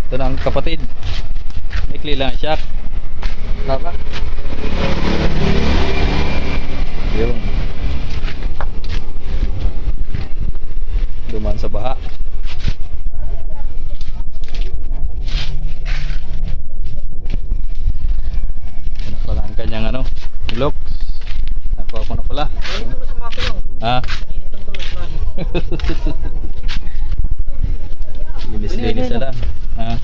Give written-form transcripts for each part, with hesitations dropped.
Ito na ang kapatid. Maikli lang ang shock. Tama. Yun. Dumaan sa baha. Ano pala ang kanyang ano? Looks. Nakuha ko na pala. Ha? Linis-linis na lang. Ha?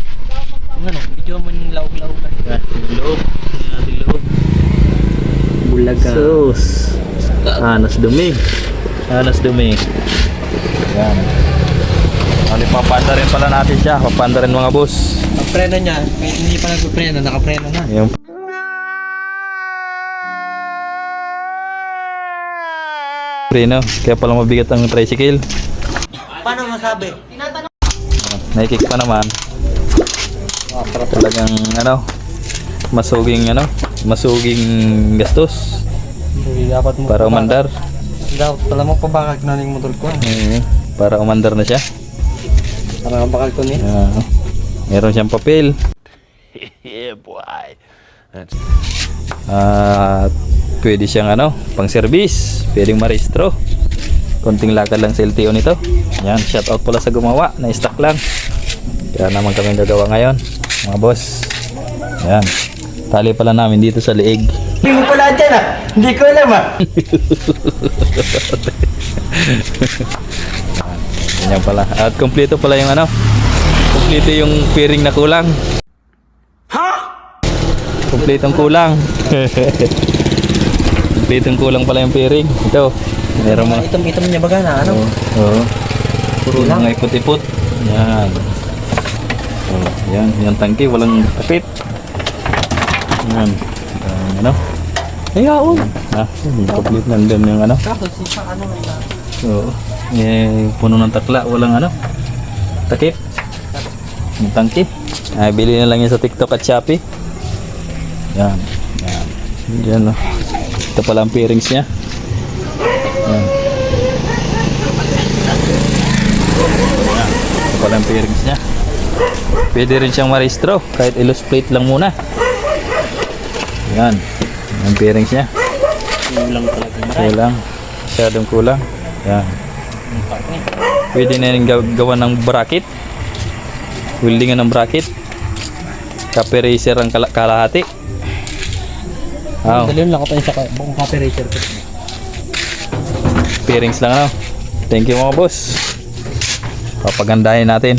Ano, video mo yung laog-laog ka. Yung loob. Yung ating loob. Bulaga. Sus. Anas dumi. Anas dumi. Yan.Ali, papanda rin pala natin siya. Papanda rin mga boss. Ang preno niya, kahit hindi pa nagpupreno, nakapreno na. Yung preno. Kaya pala mabigat ang tricycle. Paano masabi? Naikik pa naman. Talagang ano, masuging gastos Hindi dapat mo para umandar. Dapat pala mo pabakag na yung motor ko. Para umandar na siya. Para bakal ko ni. Meron siyang papel. Yeah, boy. Pwede siyang ano, pang service, pwedeng marehistro. Konting lakad lang sa LTO nito. Yan, shout out pala sa gumawa, na stock lang. Kaya naman kami gagawa ngayon, mga boss. Yan. Tali pala namin dito sa liig. Hindi mo pala dyan ah. Hindi ko alam ah. Ganyan pala. At kumpleto pala yung ano. Kumpleto yung fairing na kulang. Ha? Kumpletong kulang. Kumpletong kulang pala yung fairing. Ito. Meron mga Itom-itom niya baga na ano? Oo. Puro Yung lang. mga ipot-ipot. Yan. Oh, yan, yung tangke walang takip. Yan. Ano? Ayaw. Complete nandun yung ano. Kaso sipa ano na. So, puno ng takla, walang ano. Takip. Yung tangke. Bili na lang yan sa TikTok at Shopee. Yan. Yan. Yan, oh. Ito pala ang pairings niya. Yan. Ito pala ang pairings niya. Pwede rin siyang marehistro kahit illustrate lang muna. Yan. Ang pairings niya. Kulang talaga. Kulang. Masyadong kulang. Yan. Pwede na rin gawa ng bracket. Weldingan ng bracket. Copy racer ang kalahati. Wow. Dali lang ako tayo sa buong operator ko. Pairings lang ano. Thank you mga boss. Papagandahin natin.